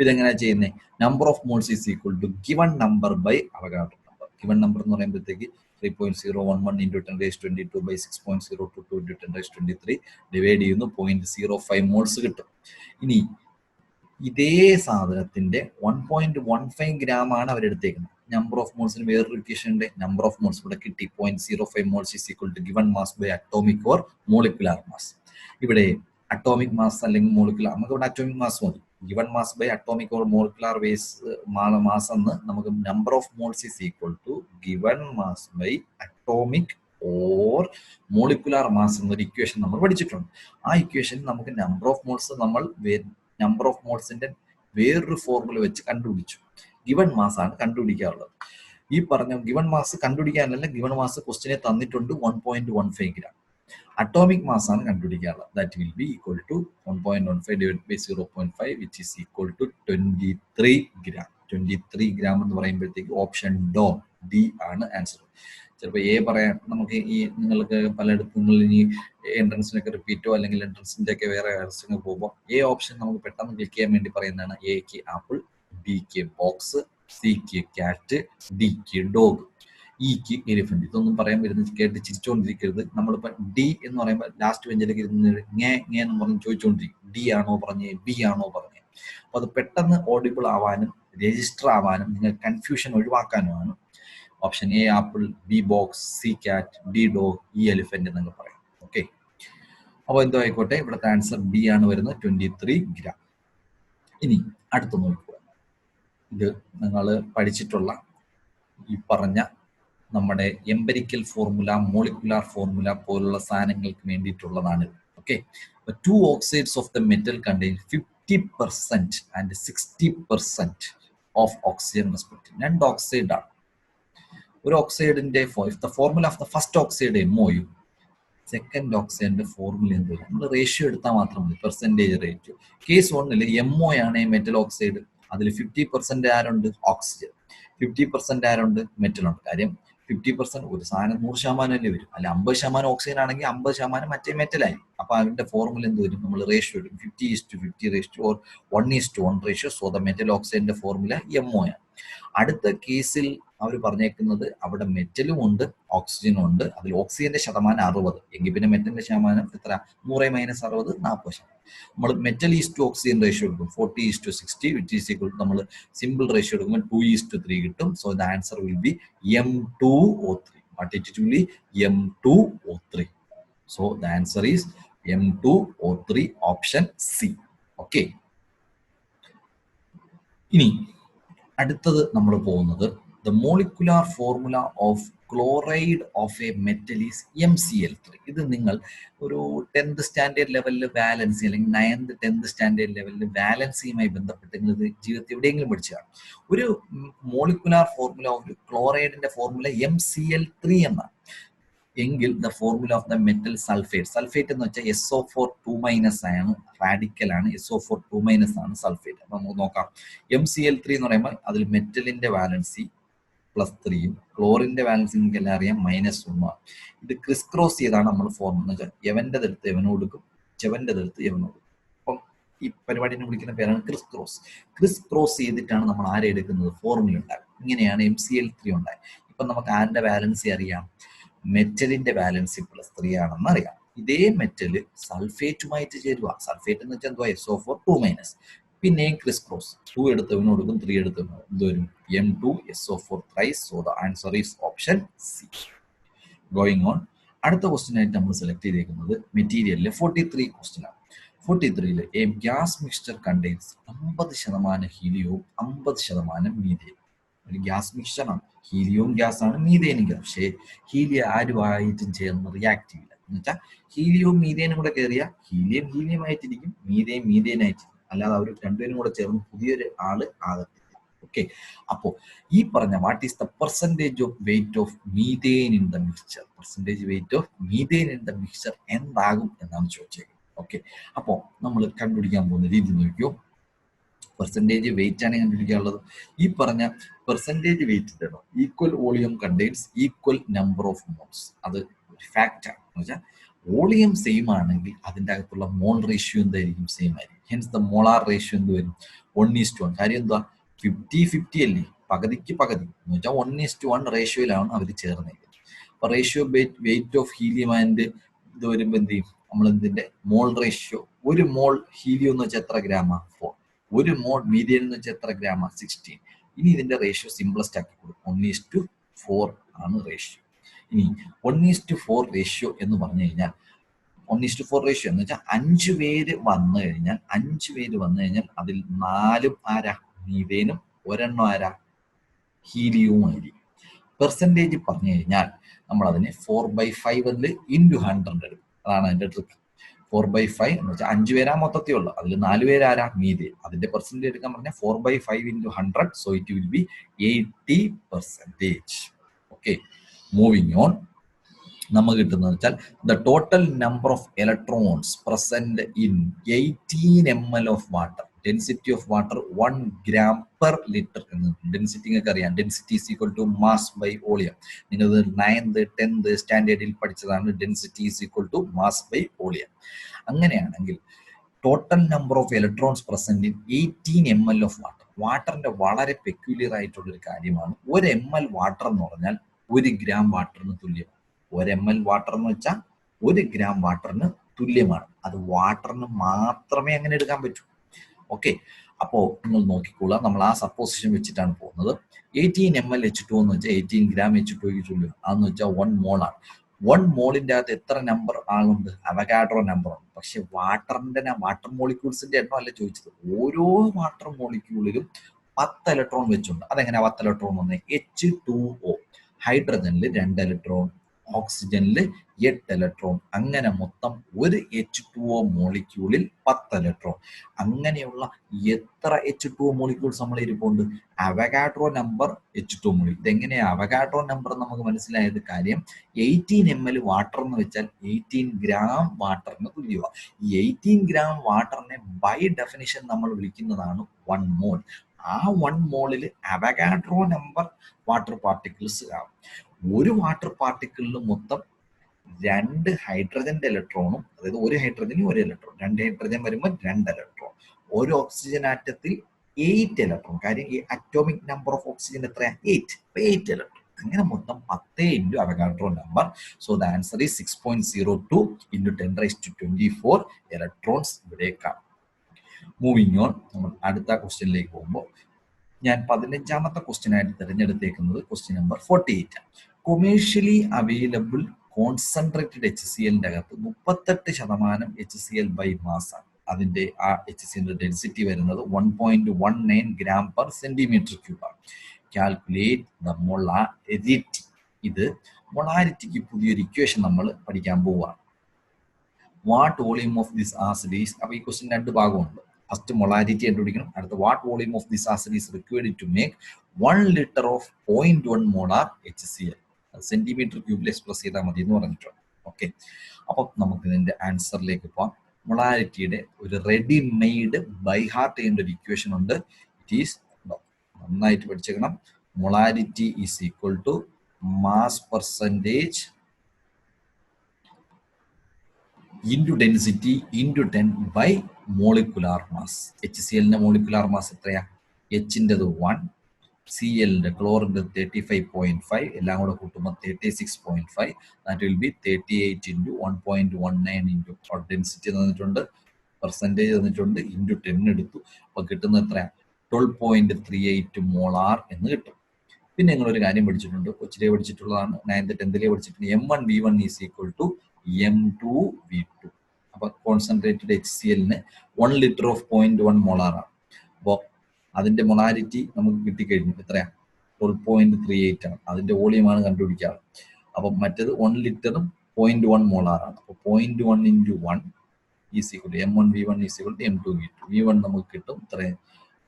ഇതെങ്ങനെയാ ചെയ്യുന്നത്? Number of moles is equal to given number by Avogadro number. Given number എന്ന് പറയുമ്പോഴത്തേക്ക് 3.011 into 10⁻22 by 6.022 into 10⁻23 divide ചെയ്യുന്നു 0.05 moles കിട്ടും. ഇനി ഇതേ സാധനത്തിന്റെ 1.15 ഗ്രാം ആണ് അവരെടുത്തേക്കുന്നത്. നമ്പർ ഓഫ് മോൾസിന് വേറൊരു ഇക്വേഷൻ ഉണ്ട്. നമ്പർ ഓഫ് മോൾസ് ഇവിടെ കിട്ടി 0.05 moles is equal to given mass by atomic or molecular mass. ഇവിടെ അറ്റോമിക് മാസ് അല്ലെങ്കിൽ മോളിക്കുലാർ, നമുക്ക് ഇവിടെ അറ്റോമിക് മാസ് മതി. Given mass by atomic or molecular mass എന്ന് നമുക്ക് number of moles is equal to given mass by atomic or molecular mass എന്നൊരു equation നമ്മൾ പഠിച്ചിട്ടുണ്ട്. ആ ഇക്വേഷൻ നമുക്ക് നമ്പർ ഓഫ് മോൾസിന്റെ വേറൊരു ഫോർമുല വെച്ച് കണ്ടുപിടിച്ചു. ഗിവൺ മാസ് ആണ് കണ്ടുപിടിക്കാറുള്ളത്. ഈ പറഞ്ഞ ഗിവൺ മാസ് കണ്ടുപിടിക്കാനല്ല, ഗിവൺ മാസ് ക്വസ്റ്റിനെ തന്നിട്ടുണ്ട് 1.15 ഗ്രാം. അറ്റോമിക് മാസ് ആണ് കണ്ടുപിടിക്കാറുള്ളത്. That will be equal to 1.15 divide by 0.5 which is equal to 23 gram. 23 gram എന്ന് പറയുമ്പോഴത്തേക്ക് ഓപ്ഷൻ ഡി ആണ് ആൻസർ. ചിലപ്പോൾ എ പറയാം. നമുക്ക് ഈ നിങ്ങൾക്ക് പലയിടത്തും നിങ്ങൾ ഇനി എൻട്രൻസിനൊക്കെ റിപ്പീറ്റോ അല്ലെങ്കിൽ എൻട്രൻസിന്റെ ഒക്കെ വേറെ ആൻസറിന് പോകുമ്പോൾ എ ഓപ്ഷൻ നമുക്ക് പെട്ടെന്ന് ക്ലിക്ക് ചെയ്യാൻ വേണ്ടി പറയുന്നതാണ്. എക്ക് ആപ്പിൾ, ബിക്ക് ബോക്സ്, സിക്ക് ക്യാറ്റ്, ഡിക്ക് ഡോഗ്, ഇക്ക് എലിഫന്റ്. ഇതൊന്നും പറയാൻ വരുന്നത് കേട്ട് ചിരിച്ചുകൊണ്ടിരിക്കരുത്. നമ്മളിപ്പോ ഡി എന്ന് പറയുമ്പോൾ ലാസ്റ്റ് ബെഞ്ചിലേക്ക് ഇരുന്ന് എന്ന് പറഞ്ഞ് ചോദിച്ചുകൊണ്ടിരിക്കും, ഡി ആണോ പറഞ്ഞേ, ബി ആണോ പറഞ്ഞേ. അപ്പൊ അത് പെട്ടെന്ന് ഓഡിബിൾ ആവാനും രജിസ്റ്റർ ആവാനും നിങ്ങൾ കൺഫ്യൂഷൻ ഒഴിവാക്കാനുമാണ് option A apple, B box, C cat, D dog, E elephant എന്നൊക്കെ പറയാം. ഓക്കെ, അപ്പോൾ എന്തോ ആയിക്കോട്ടെ, ഇവിടുത്തെ ആൻസർ ബി ആണ് വരുന്നത്, 23 ഗ്രാം. ഇനി അടുത്ത് നോക്കുക. ഇത് നിങ്ങൾ പഠിച്ചിട്ടുള്ള ഈ പറഞ്ഞ നമ്മുടെ എംപെരിക്കൽ ഫോർമുല, മോളിക്കുലാർ ഫോർമുല പോലുള്ള സാധനങ്ങൾക്ക് വേണ്ടിയിട്ടുള്ളതാണ്. Okay, 2 oxides of the metal contain 50% and 60% of oxygen respectively. രണ്ട് ഓക്സൈഡ് ആണ്. ഒരു ഓക്സൈഡിന്റെ the formula of the first oxide MOU, second ഓക്സൈഡിന്റെ ഫോർമുല എന്ത്? നമ്മൾ റേഷ്യോ എടുത്താൽ മാത്രം മതി, പെർസെൻറ്റേജ് റേഷ്യോ. കേസ് 1 MO ആണ് മെറ്റൽ ഓക്സൈഡ്. അതിൽ 50% ആരുണ്ട്? ഓക്സിജൻ. 50% ആരുണ്ട്? മെറ്റൽ ഉണ്ട്. കാര്യം 50% ഒരു സാധനം 100% അല്ലേ വരും. അല്ല 50% ഓക്സിജൻ ആണെങ്കിൽ 50% മറ്റേ മെറ്റലായി. അപ്പൊ അതിന്റെ ഫോർമുല എന്ത് വരും? നമ്മൾ റേഷ്യോ എടുക്കും, 50:50 ratio or 1:1 ratio. So the metal ഓക്സൈഡിന്റെ ഫോർമുല MO ആണ്. അടുത്ത കേസിൽ അവർ പറഞ്ഞേക്കുന്നത് അവിടെ മെറ്റലും ഉണ്ട് ഓക്സിജനും ഉണ്ട്. അതിൽ ഓക്സിജന്റെ ശതമാനം 60 എങ്കിൽ പിന്നെ മെറ്റലിന്റെ ശതമാനം എത്ര? 100 - 60 40%. നമ്മൾ metal is to oxygen ratio എടുക്കും 40:60 വിച്ച് ഈസ് ഈക്വൽ ടു നമ്മൾ സിമ്പിൾ റേഷ്യോ എടുക്കുമ്പോൾ 2:3 കിട്ടും. So the answer will be M2O3. What it will be? M2O3. So the answer is M2O3, option C. Okay, ഇനി അടുത്തത് നമ്മൾ പോകുന്നത് the molecular formula of chloride of a metal is MCl3. ഇത് നിങ്ങൾ ഒരു 10th standard ലെവലിൽ valency അല്ലെങ്കിൽ 9th 10th standard ലെവലിൽ വാലൻസിയുമായി ബന്ധപ്പെട്ട് നിങ്ങൾ ജീവിതത്തിൽ എവിടെയെങ്കിലും പഠിച്ചതാണ്. ഒരു മോളിക്കുലാർ ഫോർമുല ഓഫ് ക്ലോറൈഡിന്റെ ഫോർമുല MCl3 എന്നാണ്. എങ്കിൽ the formula of the metal sulphate, sulphate എന്ന് വെച്ചാൽ SO4 2- ആണ്, റാഡിക്കൽ ആണ്. SO4 2- ആണ് സൾഫേറ്റ്. അപ്പൊ നമുക്ക് നോക്കാം. MCl3 എന്ന് പറയുമ്പോൾ അതിൽ മെറ്റലിന്റെ വാലൻസി +3യും ക്ലോറിന്റെ വാലൻസി നിങ്ങൾക്ക് എല്ലാം അറിയാം -1 ആണ്. ഇത് ക്രിസ് ക്രോസ് ചെയ്താണ് നമ്മൾ ഫോർമുല എന്ന് വെച്ചാൽ എവന്റെ എടുത്ത് എവന് കൊടുക്കും, ചെവന്റെ എടുത്ത് എവന് കൊടുക്കും. അപ്പം ഈ പരിപാടിനെ വിളിക്കുന്ന പേരാണ് ക്രിസ് ക്രോസ്. ക്രിസ് ക്രോസ് ചെയ്തിട്ടാണ് നമ്മൾ ആരെ എടുക്കുന്നത്? ഫോർമുല ഉണ്ടാകും. ഇങ്ങനെയാണ് MCl3 ഉണ്ടായത്. ഇപ്പൊ നമുക്ക് ആരുടെ വാലൻസി അറിയാം? മെറ്റലിന്റെ വാലൻസി +3 ആണെന്ന് അറിയാം. ഇതേ മെറ്റല് സൾഫേറ്റുമായിട്ട് ചേരുക. സൾഫേറ്റ് എന്ന് വെച്ചാൽ എന്തുവാ? SO4 2-. പിന്നെയും ക്രിസ് ക്രോസ്, 2 എടുത്തവന് കൊടുക്കും, 3 എടുത്തവന് എന്ത് വരും? M2SO4 thrice. So the answer is option C. Going on, അടുത്ത ക്വസ്റ്റ്യൻ ആയിട്ട് നമ്മൾ സെലക്ട് ചെയ്തേക്കുന്നത് മെറ്റീരിയലിലെ 43 ക്വസ്റ്റ്യൻ ആണ്. 43-ൽ എ ഗ്യാസ് മിക്സ്ചർ കണ്ടെയ്ൻസ് 50% ഹീലിയവും 50% മീഥേനും. ഒരു ഗ്യാസ് മിക്സ്ചറാണ്, ഹീലിയവും ഗ്യാസ് ആണ്, മീഥേനും ഗ്യാസ്. പക്ഷേ ഹീലിയം ആരുമായിട്ടും ചേർന്ന് റിയാക്ട് ചെയ്യില്ല. എന്ന് വെച്ചാൽ ഹീലിയവും മീഥേനും കൂടെ കയറിയ ഹീലിയം ആയിട്ടിരിക്കും, മീഥേനായിട്ടിരിക്കും. അല്ലാതെ അവർ രണ്ടുപേരും കൂടെ ചേർന്ന് പുതിയൊരു ആള് ആകത്തില്ല. ഓക്കെ, അപ്പോ ഈ പറഞ്ഞ what is the percentage of weight of methane in the mixture, percentage weight of methane in the mixture എന്താകും എന്നാണ് ചോദിച്ചേക്കുന്നത്. ഓക്കെ, അപ്പോൾ നമ്മൾ കണ്ടുപിടിക്കാൻ പോകുന്ന രീതി നോക്കിയോ. പെർസെൻറ്റേജ് വെയിറ്റ് ആണ് കണ്ടുപിടിക്കാനുള്ളത്. ഈ പറഞ്ഞ percentage wait equal volume contains equal number of moles. അത് ഒരു ഫാക്റ്റ് ആണ്. എന്ന് വെച്ചാൽ വോളിയം സെയിം ആണെങ്കിൽ അതിൻ്റെ അകത്തുള്ള മോൾ റേഷ്യോ എന്തായിരിക്കും? സെയിം ആയിരിക്കും. ഹെൻസ് ദ മോളാർ റേഷ്യോ എന്ത് വരും? 1:1. കാര്യം എന്താ? 50-50 അല്ലേ, പകുതിക്ക് പകുതി. എന്ന് വെച്ചാൽ 1:1 റേഷ്യോയിലാണ് അവർ ചേർന്നിരിക്കുന്നത്. അപ്പൊ ratio weight of helium and ഇത് വരുമ്പോൾ എന്ത് ചെയ്യും? നമ്മൾ എന്തിന്റെ മോൾ റേഷ്യോ, ഒരു മോൾ ഹീലിയം എന്ന് വെച്ചാൽ എത്ര ഗ്രാമാ? 4. ഒരു മോൾ മീഥേൻ എന്ന് വെച്ചാൽ എത്ര ഗ്രാമാ? 16. ഇനി ഇതിന്റെ റേഷ്യോ സിംപ്ലസ്റ്റ് ആക്കി കൊടുക്കും, 1:4 ആണ് റേഷ്യോ. ഇനി 1:4 റേഷ്യോ എന്ന് പറഞ്ഞു കഴിഞ്ഞാൽ 1:4 റേഷ്യോ എന്ന് വെച്ചാൽ 5 പേര് വന്നു കഴിഞ്ഞാൽ അതിൽ 4 ആരാ? മീഥേനും, ഒരെണ്ണം ആരാ? ഹീലിയവും ആയിരിക്കും. പെർസെൻറ്റേജ് പറഞ്ഞു കഴിഞ്ഞാൽ നമ്മൾ അതിനെ 4/5 ഇൻറ്റു 100 എടുക്കും. അതാണ് അതിന്റെ ട്രിക്ക്. 4/5 എന്ന് വെച്ചാൽ 5 പേരാ മൊത്തത്തിൽ ഉള്ളു, അതിൽ 4 പേരാരാ മീതി. അതിന്റെ പെർസെൻറ്റേജ് എടുക്കാൻ പറഞ്ഞാൽ 4/5 into 100, so it will be 80%. Okay, moving on. നമുക്ക് കിട്ടുന്നത് വെച്ചാൽ the total number of electrons present in 18 ml of water. Density of water 1 gram per liter എന്ന്. ഡെൻസിറ്റി നിങ്ങൾക്ക് അറിയാം, density is equal to mass by volume. നിങ്ങൾ 9th 10th സ്റ്റാൻഡേർഡിൽ പഠിച്ചതാണ്. Density is equal to mass by volume. അങ്ങനെയാണെങ്കിൽ total number of electrons present in 18 ml of water. വാട്ടറിന്റെ വളരെ peculiar ആയിട്ടുള്ള ഒരു കാര്യമാണ്. 1 ml വാട്ടർ എന്ന് പറഞ്ഞാൽ 1 gram വാട്ടറിന് തുല്യമാണ്. 1 ml വാട്ടർ എന്ന് വെച്ചാൽ 1 gram വാട്ടറിന് തുല്യമാണ്. അത് വാട്ടറിന് മാത്രമേ അങ്ങനെ എടുക്കാൻ പറ്റൂ. ഓക്കെ, അപ്പോ നിങ്ങൾ നോക്കിക്കോളുക, നമ്മൾ ആ സപ്പോസിഷൻ വെച്ചിട്ടാണ് പോകുന്നത്. 18 ml H2 എന്ന് വെച്ചാൽ 18 gram H2ക്ക് തുല്യം. അതെന്ന് വെച്ചാൽ 1 മോളാണ്. 1 മോളിന്റെ അകത്ത് എത്ര നമ്പർ ആളുണ്ട്? അവഗാഡ്രോ നമ്പർ ഉണ്ട്. പക്ഷെ വാട്ടർ മോളിക്യൂൾസിന്റെ എണ്ണം അല്ല ചോദിച്ചത്. ഓരോ വാട്ടർ മോളിക്യൂളിലും 10 ഇലക്ട്രോൺ വെച്ചുണ്ട്. അതെങ്ങനെ 10 ഇലക്ട്രോൺ വന്നേ? H2O. ഹൈഡ്രജനിൽ 2 ഇലക്ട്രോൺ, ഓക്സിജനിൽ 8 ഇലക്ട്രോൺ. അങ്ങനെ മൊത്തം ഒരു H2O മോളിക്യൂളിൽ 10 ഇലക്ട്രോൺ. അങ്ങനെയുള്ള എത്ര H2O മോളിക്യൂൾസ് നമ്മൾ ഇരിപ്പുണ്ട്? Avogadro number H2O molecule. ഇതെങ്ങനെയാ അവഗാഡ്രോ നമ്പർ നമുക്ക് മനസ്സിലായത്? കാര്യം 18 ml വാട്ടർ എന്ന് വെച്ചാൽ 18 gram വാട്ടറിന് തുല്യമാണ്. ഈ 18 gram വാട്ടറിനെ ബൈ ഡെഫിനിഷൻ നമ്മൾ വിളിക്കുന്നതാണ് 1 മോൾ. ആ 1 മോളിൽ അവഗാഡ്രോ നമ്പർ വാട്ടർ പാർട്ടിക്കിൾസ് ആവും. ഒരു വാട്ടർ പാർട്ടിക്കിളിൽ മൊത്തം 2 ഹൈഡ്രജന്റെ ഇലക്ട്രോണും, അതായത് ഒരു ഹൈഡ്രജനും 1 ഇലക്ട്രോൺ, 2 ഹൈഡ്രജൻ വരുമ്പോൾ 2 ഇലക്ട്രോൺ. ഒരു ഓക്സിജൻ ആറ്റത്തിൽ 8 ഇലക്ട്രോൺ. കാര്യം ഈ അറ്റോമിക് നമ്പർ ഓഫ് ഓക്സിജൻ എത്രയാ? 8 ഇലക്ട്രോൺ. അങ്ങനെ മൊത്തം 10 into Avogadro number. So the answer is 6.02 into 10⁻24 electrons ഇവിടേക്കാണ്. മൂവിങ് ഓൺ, നമ്മൾ അടുത്ത ക്വസ്റ്റ്യനിലേക്ക് പോകുമ്പോൾ ഞാൻ 15ാമത്തെ ക്വസ്റ്റ്യൻ ആയിട്ട് തിരഞ്ഞെടുത്തേക്കുന്നത് ക്വസ്റ്റ്യൻ നമ്പർ 48 ആണ്. കൊമേഴ്ഷ്യലി അവൈലബിൾ കോൺസെൻട്രേറ്റഡ് HClന്റെ അകത്ത് 38% HCl ബൈ മാസ് ആണ്. അതിന്റെ ആ HClന്റെ ഡെൻസിറ്റി വരുന്നത് 1.19 gram per centimeter cube ആണ്. Calculate the molarity. ഇത് മൊളാരിറ്റിക്ക് പുതിയൊരു ഇക്വേഷൻ നമ്മൾ പഠിക്കാൻ പോവുകയാണ്. What volume of this acid is. അപ്പൊ ഈ ക്വസ്റ്റ്യൻ 2 ഭാഗമുണ്ട്. ഫസ്റ്റ് മൊളാരിറ്റി കണ്ടുപിടിക്കണം. അടുത്ത what volume of this acid is required to make 1 liter of 0.1 molar HCl. Centimetre ക്യൂബിൽ എക്സ്പ്രസ് ചെയ്താൽ മതി എന്ന് പറഞ്ഞിട്ടുണ്ട്. ഓക്കെ, അപ്പം നമുക്ക് ഇതിന്റെ ആൻസറിലേക്ക് പോവാം. മൊളാരിറ്റിയുടെ ഒരു റെഡി മെയ്ഡ് ബൈ ഹാർട്ട് ചെയ്യേണ്ട ഒരു ഇക്വേഷൻ ഉണ്ട്. ഇറ്റ് ഈസ്, നന്നായിട്ട് പഠിച്ചേക്കണം, molarity is equal to mass percentage into density into 10 by molecular mass. HClന്റെ മോളിക്കുലാർ മാസ് എത്രയാ? Hൻ്റെത് 1, Clന്റെ ക്ലോറിന്റെ 35.5, എല്ലാം കൂടെ കൂട്ടുമ്പോൾ 36.5. That will B 38 into 1.19 into density തന്നിട്ടുണ്ട്, പെർസെൻറ്റേജ് തന്നിട്ടുണ്ട്, ഇൻറ്റു 10 എടുത്തു. അപ്പോൾ കിട്ടുന്നത് എത്രയാ? 12.38 മോളാർ എന്ന് കിട്ടും. പിന്നെ നിങ്ങളൊരു കാര്യം പഠിച്ചിട്ടുണ്ട്, കൊച്ചിലെ പഠിച്ചിട്ടുള്ളതാണ്, 9th 10th പഠിച്ചിട്ടുണ്ട്. M1V1 is equal to M2V2. അപ്പൊ കോൺസെൻട്രേറ്റഡ് HClന് 1 liter ഓഫ് 0.1 മോളാർ ആണ്. അപ്പോൾ അതിന്റെ മൊളാരിറ്റി നമുക്ക് കിട്ടിക്കഴിഞ്ഞു. എത്രയാ? 12.38 ആണ്. അതിന്റെ വോളിയമാണ് കണ്ടുപിടിക്കാറ്. അപ്പൊ മറ്റേത് 1 ലിറ്ററും 0.1 മോളാർ ആണ്. അപ്പൊ 0.1 into 1 is equal to M1V1 is equal to M2V2. V1 നമുക്ക് കിട്ടും ഇത്രയും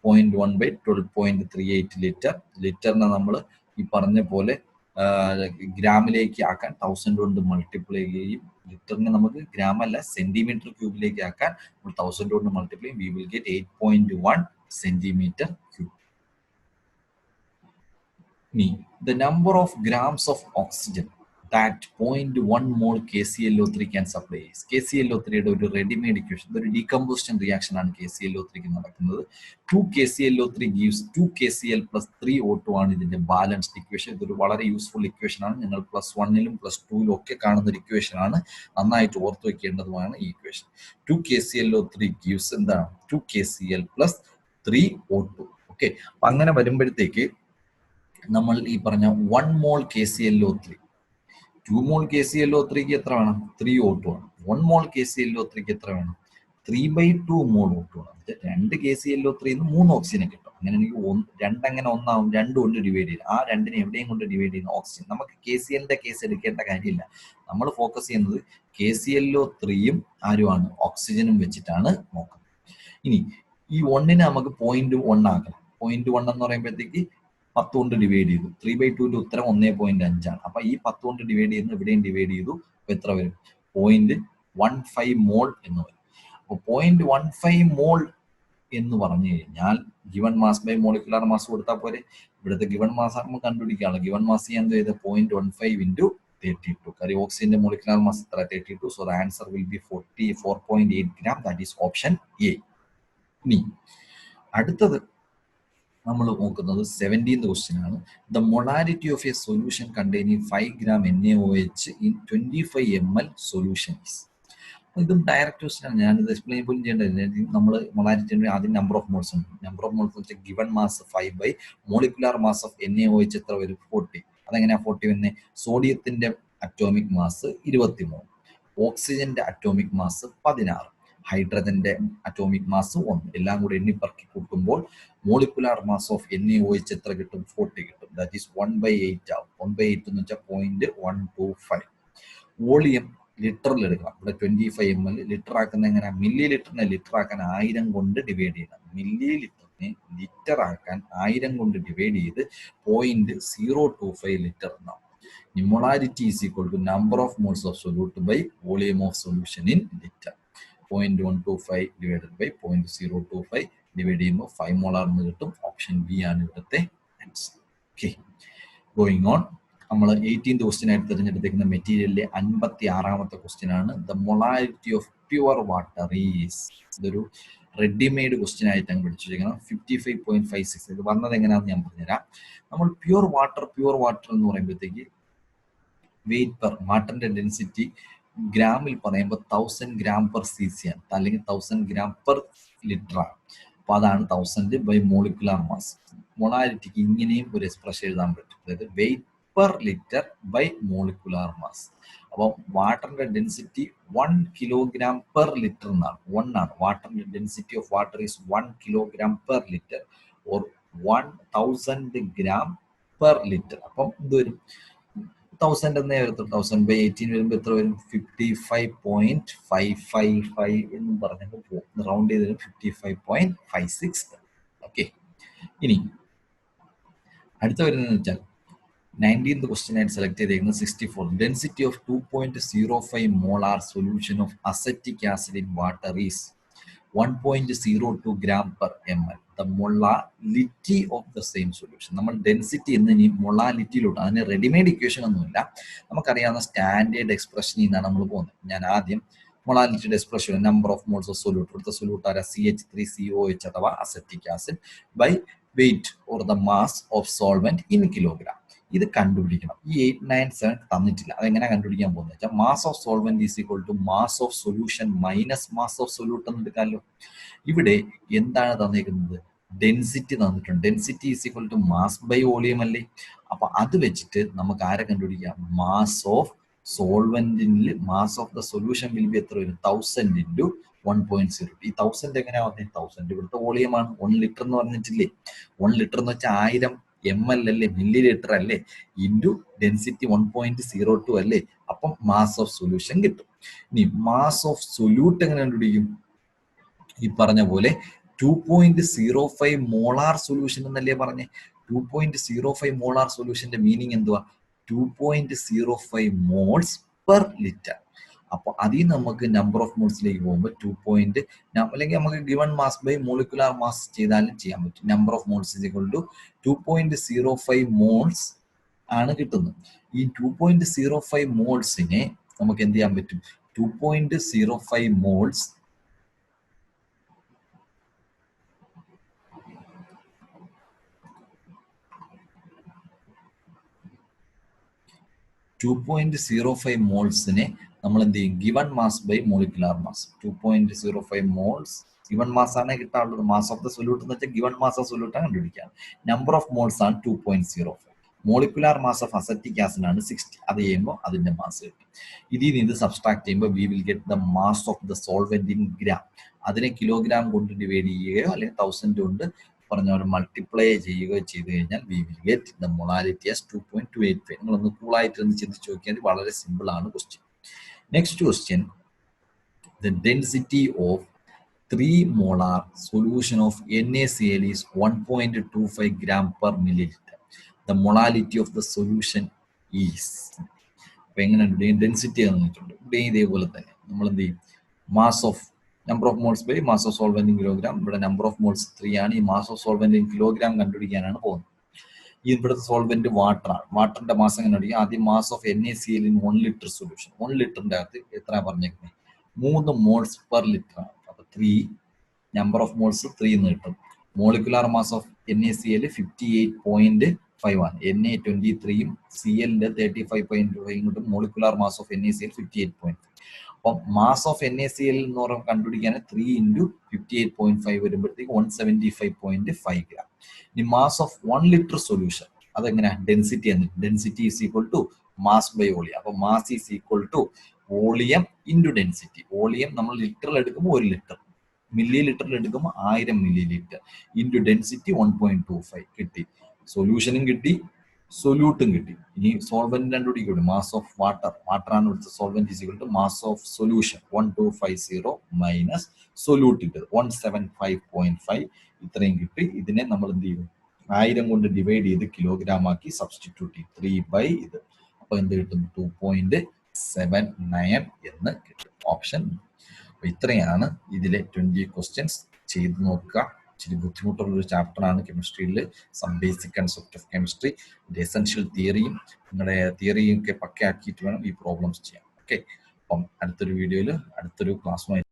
0.1 ബൈ 12.38 ലിറ്റർ. ലിറ്ററിനെ നമ്മൾ ഈ പറഞ്ഞ പോലെ ഗ്രാമിലേക്ക് ആക്കാൻ 1000 കൊണ്ട് മൾട്ടിപ്ലൈ ചെയ്യും. ലിറ്ററിനെ നമുക്ക് ഗ്രാം അല്ല സെന്റിമീറ്റർ ക്യൂബിലേക്ക് ആക്കാൻ 1000 കൊണ്ട് മൾട്ടിപ്ലൈ ചെയ്യും. We will get 8.1 centimetre cube. ഇനി the number of grams of oxygen that 0.1 mole KClO3 can supply. KClO3യുടെ ഒരു റെഡിമെയ്ഡ് ഇക്വേഷൻ, ഇതൊരു ഡീകമ്പോസിഷൻ റിയാക്ഷൻ ആണ് KClO3ക്ക് നടക്കുന്നത്. 2 KClO3 gives 2 KCl plus 3 O2 ആണ് ഇതിന്റെ ബാലൻസ്ഡ് ഇക്വേഷൻ. ഇതൊരു വളരെ യൂസ്ഫുൾ ഇക്വേഷൻ ആണ്. നിങ്ങൾ +1ലും +2ലും ഒക്കെ കാണുന്ന ഒരു ഇക്വേഷൻ ആണ്. നന്നായിട്ട് ഓർത്തു വെക്കേണ്ടതുമാണ് ഈ ഇക്വേഷൻ. 2 KClO3 gives എന്താണ്? 2 KCl plus 3 O2. ഓക്കെ, അപ്പൊ അങ്ങനെ വരുമ്പോഴത്തേക്ക് നമ്മൾ ഈ പറഞ്ഞ 1 mole KClO3, 2 mole KClO3ക്ക് എത്ര വേണം? 3 O2 ആണ്. 1 mole KClO3ക്ക് എത്ര വേണം? 3/2 മോൾ O2 ആണ്. 2 KClO3 3 ഓക്സിജനെ കിട്ടും. അങ്ങനെ എനിക്ക് 2 അങ്ങനെ ഒന്നാവും, 2 കൊണ്ട് ഡിവൈഡ് ചെയ്യും. ആ 2നെ എവിടെയും കൊണ്ട് ഡിവൈഡ് ചെയ്യുന്ന ഓക്സിജൻ. നമുക്ക് KClന്റെ കേസ് എടുക്കേണ്ട കാര്യമില്ല. നമ്മൾ ഫോക്കസ് ചെയ്യുന്നത് KClO3യും ആരുമാണ്, ഓക്സിജനും വെച്ചിട്ടാണ് നോക്കുന്നത്. ഇനി ഈ 1നെ നമുക്ക് 0.1 ആക്കണം. 0.1 എന്ന് പറയുമ്പോഴത്തേക്ക് 10 കൊണ്ട് ഡിവൈഡ് ചെയ്തു. 3/2ന്റെ ഉത്തരം 1.5 ആണ്. അപ്പൊ ഈ 10 കൊണ്ട് ഡിവൈഡ് ചെയ്യുന്നു, ഇവിടെയും ഡിവൈഡ് ചെയ്തു. അപ്പൊ എത്ര വരും? 0.15 മോൾ എന്ന് വരും. അപ്പോൾ 0.15 മോൾ എന്ന് പറഞ്ഞു കഴിഞ്ഞാൽ given mass by molecular mass കൊടുത്താൽ പോരെ. ഇവിടുത്തെ ഗിവൺ മാസ് നമുക്ക് കണ്ടുപിടിക്കാമല്ലോ. ഗിവൺ മാസ് ചെയ്യാൻ എന്ത് ചെയ്ത് 0.15 ഇൻറ്റു 32. കാര്യം ഓക്സിജന്റെ മോളിക്കുലാർ മാസ് എത്ര? 32. So the answer will be 44.8 gram. That is option A. ഇനി അടുത്തത് നമ്മൾ നോക്കുന്നത് 17th ക്വസ്റ്റ്യൻ ആണ്. The molarity of a solution containing 5 gram NaOH in 25 ml solution is. ഇതും ഡയറക്റ്റ് ക്വസ്റ്റ്യൻ ആണ്. ഞാനിത് എക്സ്പ്ലെയിൻ പോലും ചെയ്യേണ്ടതില്ല. നമ്മൾ മൊളാരിറ്റി ആദ്യം നമ്പർ ഓഫ് മോൾസ് ഉണ്ട്. നമ്പർ ഓഫ് മോൾസ് വെച്ചാൽ given mass 5 by molecular mass of NaOH എത്ര വരും? 40. അതെങ്ങനെയാ 40 വരുന്നത്? സോഡിയത്തിന്റെ അറ്റോമിക് മാസ് 23, ഓക്സിജന്റെ അറ്റോമിക് മാസ് 16, ഹൈഡ്രജന്റെ അറ്റോമിക് മാസ് 1. എല്ലാം കൂടി എണ്ണിപ്പറക്കി കൂട്ടുമ്പോൾ മോളിക്കുലാർ മാസ് ഓഫ് NaOH എത്ര കിട്ടും? 40 കിട്ടും. ദാറ്റ് ഈസ് 1/8 ആവും. 1/8 എന്ന് വെച്ചാൽ 0.125. വോളിയം ലിറ്ററിൽ എടുക്കണം. ഇവിടെ 25 ml. ലിറ്റർ ആക്കുന്ന എങ്ങനെ? മില്ലി ലിറ്ററിനെ ലിറ്റർ ആക്കാൻ 1000 കൊണ്ട് ഡിവൈഡ് ചെയ്യണം. മില്ലി ലിറ്ററിനെ ലിറ്റർ ആക്കാൻ 1000 കൊണ്ട് ഡിവൈഡ് ചെയ്ത് 0.025 ലിറ്റർ എന്നാവും. Molarity is equal to number of moles of solute by volume of solution in litre. 0.125 divided by 0.025 divide ചെയ്യുമ്പോൾ 5 മോളാർ എന്ന് കിട്ടും. ഓപ്ഷൻ ബി ആണ് ഇവിടുത്തെ ആൻസർ. Okay, going on. നമ്മൾ 18th ക്വസ്റ്റ്യൻ ആയിട്ട് തിരഞ്ഞെടുത്തേക്കുന്ന മെറ്റീരിയലിലെ 56ാമത്തെ ക്വസ്റ്റ്യൻ ആണ്. The molarity of pure water is. ഇതൊരു readymade question ആയിട്ട് അങ്ങ് പഠിച്ചിരിക്കണം. 55.56. ഇത് വന്നത് എങ്ങനെയാണെന്ന് ഞാൻ പറഞ്ഞുതരാം. നമ്മൾ പ്യുവർ വാട്ടർ എന്ന് പറയുമ്പോഴത്തേക്ക് വെയിറ്റ് പെർ വാട്ടറിന്റെ ഡെൻസിറ്റി ഗ്രാമിൽ പറയുമ്പോൾ 1000 gram/cc ആണ്, അല്ലെങ്കിൽ 1000 gram/ലിറ്റർ ആണ്. അപ്പൊ അതാണ് 1000 ബൈ മോളിക്കുലാർ മാസ്. മൊളാരിറ്റിക്ക് ഇങ്ങനെയും ഒരു എക്സ്പ്രഷൻ എഴുതാൻ പറ്റും. അതായത് weight per litre by molecular mass. അപ്പോൾ വാട്ടറിന്റെ ഡെൻസിറ്റി 1 kg/ലിറ്റർ എന്നാണ്. 1 ആണ്. വാട്ടറിന്റെ ഡെൻസിറ്റി ഓഫ് വാട്ടർ ഈസ് 1 kg/ലിറ്റർ ഓർ 1000 gram/ലിറ്റർ. അപ്പം ഇത് വരും 1000 എന്നേ വരത്തുള്ളൂ. 1000/18 വരുമ്പോൾ എത്ര വരും? 55.555 എന്നും പറഞ്ഞപ്പോൾ പോകും. റൗണ്ട് ചെയ്ത് 55.56. ഓക്കെ, ഇനി അടുത്ത വരുന്നതെന്ന് വെച്ചാൽ 19th ക്വസ്റ്റ്യൻ ആയിട്ട് സെലക്ട് ചെയ്തേക്കുന്നത് 64. Density of 2.05 molar solution of acetic acid in water is 1.02 gram/ml. The molality of the same solution. നമ്മൾ ഡെൻസിറ്റി എന്ന് ഇനി മൊളാലിറ്റിയിലോട്ട്, അതിന് റെഡിമെയ്ഡ് ഇക്വേഷൻ ഒന്നുമില്ല, നമുക്കറിയാവുന്ന സ്റ്റാൻഡേർഡ് എക്സ്പ്രഷനിൽ നിന്നാണ് നമ്മൾ പോകുന്നത്. ഞാൻ ആദ്യം മൊളാലിറ്റിയുടെ expression, number of moles of solute. ഇവിടുത്തെ സൊല്യൂട്ട് ആരാ? CH3COH അഥവാ acetic acid by weight or the mass of solvent in kilogram. ഇത് കണ്ടുപിടിക്കണം. ഈ 897 തന്നിട്ടില്ല. അതെങ്ങനെ കണ്ടുപിടിക്കാൻ പോകുന്നത് വെച്ചാൽ mass of solvent is equal to mass of solution minus mass of solute എന്ന് എടുക്കാമല്ലോ. ഇവിടെ എന്താണ് തന്നിരിക്കുന്നത്? ഡെൻസിറ്റി തന്നിട്ടുണ്ട്. Density is equal to mass by volume അല്ലേ. അപ്പൊ അത് വെച്ചിട്ട് നമുക്ക് ആരെ കണ്ടുപിടിക്കാം? മാസ് ഓഫ് സോൾവെന്റിൽ mass of the solution will be എത്ര വരും? 1000 ഇൻറ്റു 1.0. ഈ 1000 എങ്ങനെയാ വന്നത്? 1000 ഇവിടുത്തെ വോളിയമാണ്. 1 ലിറ്റർ എന്ന് പറഞ്ഞിട്ടില്ലേ? 1 ലിറ്റർ എന്ന് വെച്ചാൽ 1000 ml അല്ലേ, മില്ലി ലിറ്റർ അല്ലേ, ഇൻറ്റു ഡെൻസിറ്റി 1.02 അല്ലേ. അപ്പം മാസ് ഓഫ് സൊല്യൂഷൻ കിട്ടും. ഇനി മാസ് ഓഫ് സൊല്യൂട്ട് എങ്ങനെ കണ്ടുപിടിക്കും? ഈ പറഞ്ഞ പോലെ 2.05 മോളാർ സൊല്യൂഷൻ എന്നല്ലേ പറഞ്ഞേ. 2.05 മോളാർ സൊല്യൂഷന്റെ മീനിങ് എന്തുവാ? 2.05 മോൾസ് പെർ ലിറ്റർ. അപ്പൊ അതിൽ നമുക്ക് നമ്പർ ഓഫ് മോൾസിലേക്ക് പോകുമ്പോൾ 2. അല്ലെങ്കിൽ നമുക്ക് given mass by molecular mass ചെയ്താലും ചെയ്യാൻ പറ്റും. Number of moles is equal to 2.05 moles ആണ് കിട്ടുന്നത്. ഈ 2.05 മോൾസിനെ നമുക്ക് എന്ത് ചെയ്യാൻ പറ്റും? 2.05 മോൾസ് 2.05 മോൾസിനെ നമ്മൾ എന്ത് ചെയ്യും? Given mass by molecular mass. 2.05 moles given mass ആണ് കിട്ടാനുള്ളത്. മാസ് ഓഫ് ദ സൊല്യൂട്ട് എന്ന് വെച്ചാൽ ഗിവൺ മാസ് ഓഫ് സൊല്യൂട്ട് ആണ് കണ്ടുപിടിക്കുക. നമ്പർ ഓഫ് മോൾസ് ആണ് 2.05. Molecular mass of acetic acid ആണ് 60. അത് ചെയ്യുമ്പോൾ അതിന്റെ മാസ് കിട്ടി. ഇതിൽ നിന്ന് ഇത് സബ്സ്ട്രാക്ട് ചെയ്യുമ്പോൾ V will get the mass of the solvent in gram. അതിനെ കിലോഗ്രാം കൊണ്ട് ഡിവൈഡ് ചെയ്യുകയോ അല്ലെങ്കിൽ 1000 കൊണ്ട് പറഞ്ഞ പോലെ മൾട്ടിപ്ലൈ ചെയ്യുകയോ ചെയ്ത് കഴിഞ്ഞാൽ V will get the molality as 2.285. നിങ്ങളൊന്ന് കൂളായിട്ട് ഒന്ന് ചിന്തിച്ച് നോക്കിയാൽ വളരെ സിമ്പിൾ ആണ് question. Next question, the density of 3 molar solution of NaCl is 1.25 gram per milliliter. The molality of the solution is. അപ്പൊ എങ്ങനെയുണ്ട് ഡെൻസിറ്റി തന്നിട്ടുണ്ട്. ഇവിടെ ഇതേപോലെ തന്നെ നമ്മൾ എന്ത് ചെയ്യും, mass of number of moles by mass of solvent in kilogram. ഇവിടെ നമ്പർ ഓഫ് മോൾസ് 3 ആണ്. ഈ mass of solvent in kilogram കണ്ടുപിടിക്കാനാണ് പോകുന്നത്. ഈ ഇവിടുത്തെ സോൾവെന്റ് വാട്ടർ ആണ്. വാട്ടറിന്റെ മാസ് എങ്ങനെ കണ്ടുപിടിക്കും? ആദ്യം mass of NaCl in 1 litre solution. 1 ലിറ്ററിന്റെ അകത്ത് എത്ര പറഞ്ഞേക്കുന്നത്? 3 മോൾസ് പെർ ലിറ്റർ ആണ്. അപ്പൊ 3 നമ്പർ ഓഫ് മോൾസ് 3 എന്ന് കിട്ടും. മോളിക്കുലാർ മാസ് ഓഫ് NaCl 58.5 ആണ്. Na 23യും Clന്റെ 35.5 കിട്ടും. Molecular mass of NaCl 58.5. അപ്പം മാസ് ഓഫ് NaCl എന്ന് പറയുമ്പോൾ കണ്ടുപിടിക്കാൻ 3 × 58.5 വരുമ്പോഴത്തേക്ക് 175.5 ഗ്രാം. ഇനി മാസ് ഓഫ് 1 ലിറ്റർ സൊല്യൂഷൻ അതെങ്ങനെയാ? ഡെൻസിറ്റി എന്നിട്ട് density is equal to mass by volume. അപ്പൊ mass is equal to volume into density. Volume നമ്മൾ ലിറ്ററിൽ എടുക്കുമ്പോൾ 1 ലിറ്റർ, മില്ലി ലിറ്ററിൽ എടുക്കുമ്പോൾ 1000 മില്ലി ലിറ്റർ ഇൻറ്റു ഡെൻസിറ്റി 1.25 കിട്ടി. സൊല്യൂഷനും കിട്ടി, സൊല്യൂട്ടും കിട്ടി. ഇനി സോൾവെന്റ് കണ്ടുപിടിക്കും. മാസ് ഓഫ് വാട്ടർ, വാട്ടർ ആണ് ഇവിടുത്തെ solvent is equal to mass of solution 1250 minus സൊല്യൂട്ടിന്റെ 175.5 ഇത്രയും കിട്ടി. ഇതിനെ നമ്മൾ എന്ത് ചെയ്യും? 1000 കൊണ്ട് ഡിവൈഡ് ചെയ്ത് കിലോഗ്രാം ആക്കി സബ്സ്റ്റിറ്റ്യൂട്ട് ചെയ്യും. 3 ഇത്. അപ്പൊ എന്ത് കിട്ടും? 2.79 എന്ന് കിട്ടും. ഓപ്ഷൻ. അപ്പൊ ഇത്രയാണ് ഇതിലെ 20 ക്വസ്റ്റ്യൻസ്. ചെയ്ത് നോക്കുക. ഇച്ചിരി ബുദ്ധിമുട്ടുള്ള ഒരു ചാപ്റ്ററാണ് കെമിസ്ട്രിയിൽ. Some basic concept of chemistry, essential തിയറിയും നിങ്ങളുടെ തിയറിയും ഒക്കെ പക്കയാക്കിയിട്ട് വേണം ഈ പ്രോബ്ലംസ് ചെയ്യാൻ. ഓക്കെ. അപ്പം അടുത്തൊരു വീഡിയോയിൽ അടുത്തൊരു ക്ലാസ്സുമായി